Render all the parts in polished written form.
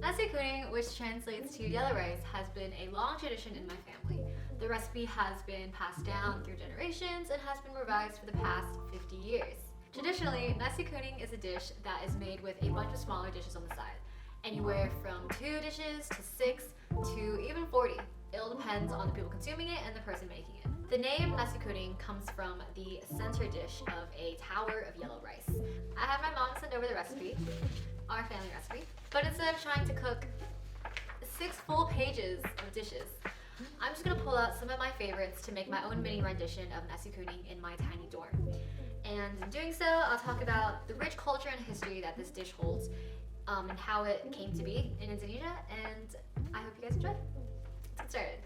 Nasi kuning, which translates to yellow rice, has been a long tradition in my family. The recipe has been passed down through generations and has been revised for the past 50 years. Traditionally, nasi kuning is a dish that is made with a bunch of smaller dishes on the side, anywhere from 2 dishes to 6 to even 40. It all depends on the people consuming it and the person making it. The name nasi kuning comes from the center dish of a tower of yellow rice. I had my mom send over the recipe, our family recipe, but instead of trying to cook 6 full pages of dishes, I'm just gonna pull out some of my favorites to make my own mini rendition of nasi kuning in my tiny dorm. And in doing so, I'll talk about the rich culture and history that this dish holds, and how it came to be in Indonesia, and I hope you guys enjoy. Let's get started.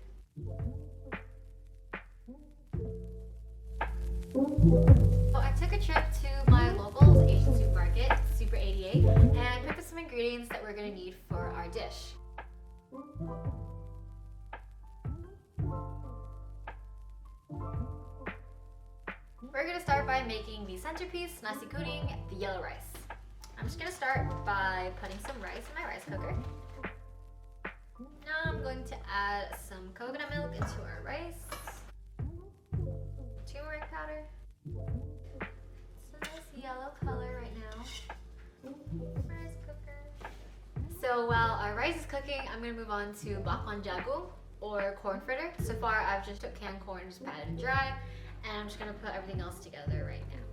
So I took a trip to my local Asian supermarket, Super 88, and I picked up some ingredients that we're gonna need for our dish. We're gonna start by making the centerpiece, nasi kuning, the yellow rice. I'm just gonna start by putting some rice in my rice cooker. Now I'm going to add some coconut milk into our rice, turmeric powder. It's a nice yellow color right now. Rice cooker. So while our rice is cooking, I'm gonna move on to bakwan jagung, or corn fritter. So far I've just took canned corn and just patted it dry, and I'm just gonna put everything else together right now.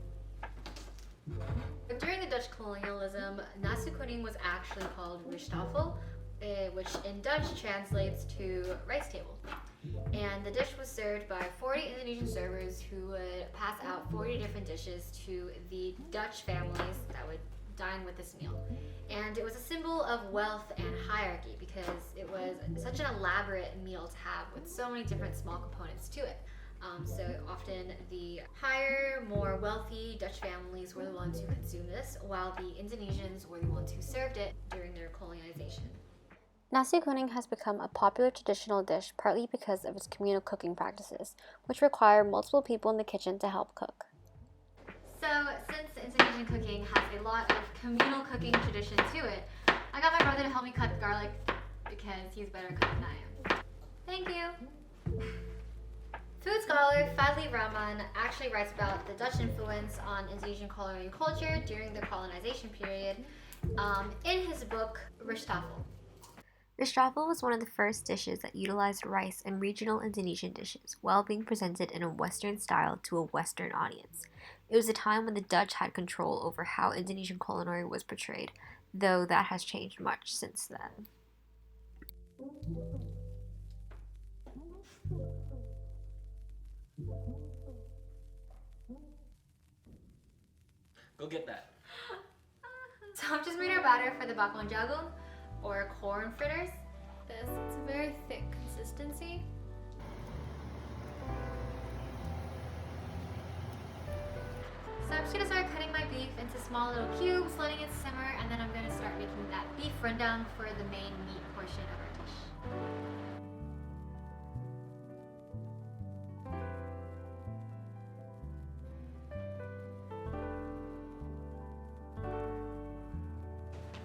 During the Dutch colonialism, nasi kuning was actually called rishtafel, which in Dutch translates to rice table. And the dish was served by 40 Indonesian servers who would pass out 40 different dishes to the Dutch families that would dine with this meal. And it was a symbol of wealth and hierarchy because it was such an elaborate meal to have with so many different small components to it. So often the higher, more wealthy Dutch families were the ones who consumed this, while the Indonesians were the ones who served it during their colonization. Nasi kuning has become a popular traditional dish partly because of its communal cooking practices, which require multiple people in the kitchen to help cook. So since Indonesian cooking has a lot of communal cooking tradition to it, I got my brother to help me cut the garlic because he's better cook than I am. Thank you! Food scholar Fadli Rahman actually writes about the Dutch influence on Indonesian culinary culture during the colonization period in his book Rishtafel. Rishtafel was one of the first dishes that utilized rice in regional Indonesian dishes while being presented in a Western style to a Western audience. It was a time when the Dutch had control over how Indonesian culinary was portrayed, though that has changed much since then. Go get that. So I've just made our batter for the bakwan jagung, or corn fritters. It's a very thick consistency. So I'm just gonna start cutting my beef into small little cubes, letting it simmer, and then I'm gonna start making that beef rundown for the main meat portion of our dish.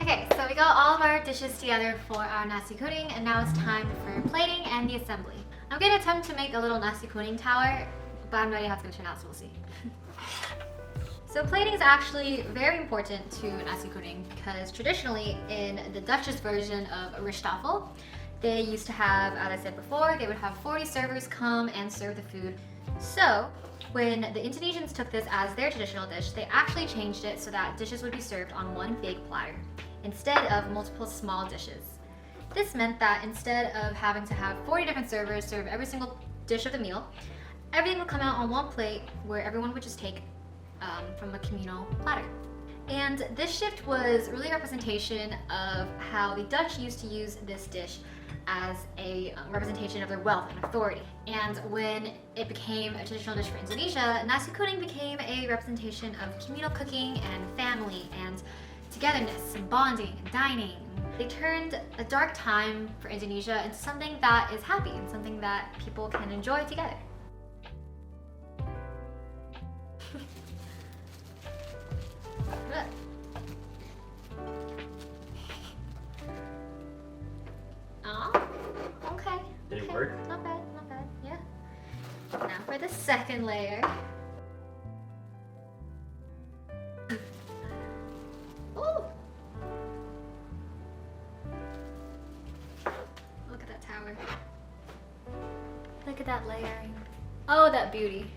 Okay, so we got all of our dishes together for our nasi kuning, and now it's time for plating and the assembly. I'm gonna attempt to make a little nasi kuning tower, but I'm not idea how it's gonna turn out, so we'll see. So plating is actually very important to nasi kuning because traditionally in the Dutch's version of rishtafel, they used to have, as I said before, they would have 40 servers come and serve the food. So when the Indonesians took this as their traditional dish, they actually changed it so that dishes would be served on one big platter instead of multiple small dishes. This meant that instead of having to have 40 different servers serve every single dish of the meal, everything would come out on one plate where everyone would just take from a communal platter. And this shift was really a representation of how the Dutch used to use this dish as a representation of their wealth and authority. And when it became a traditional dish for Indonesia, nasi kuning became a representation of communal cooking and family and togetherness and bonding and dining. They turned a dark time for Indonesia into something that is happy and something that people can enjoy together. work. Not bad, not bad, yeah. Now for the second layer. Ooh! Look at that tower. Look at that layering. Oh, that beauty.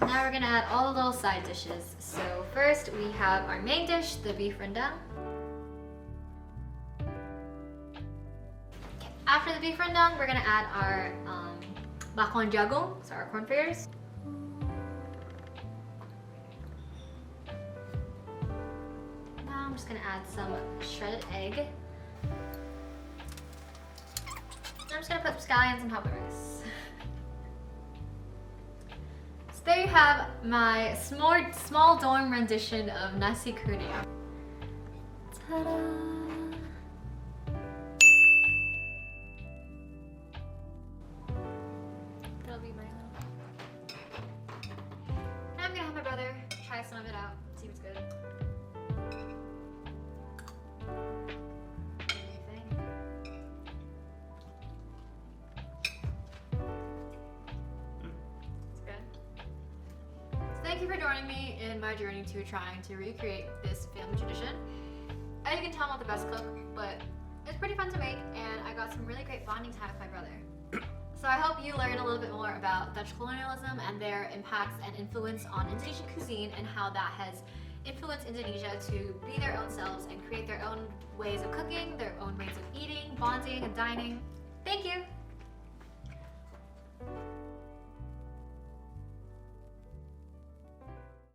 Now we're gonna add all the little side dishes. So first we have our main dish, the beef rendang. Okay. After the beef rendang, we're gonna add our bakwan jagung, so our corn fritters. Now I'm just gonna add some shredded egg. I'm just gonna put some scallions and hot rice. So there you have my small dorm rendition of nasi kuning. Ta-da! That'll be my little. Now I'm gonna have my brother try some of it out, see what's good. What do you think? It's good. So thank you for joining me in my journey to trying to recreate this family tradition. As you can tell, I'm not the best cook, but it's pretty fun to make, and I got some really great bonding time with my brother. So I hope you learn a little bit more about Dutch colonialism and their impacts and influence on Indonesian cuisine and how that has influenced Indonesia to be their own selves and create their own ways of cooking, their own ways of eating, bonding, and dining. Thank you!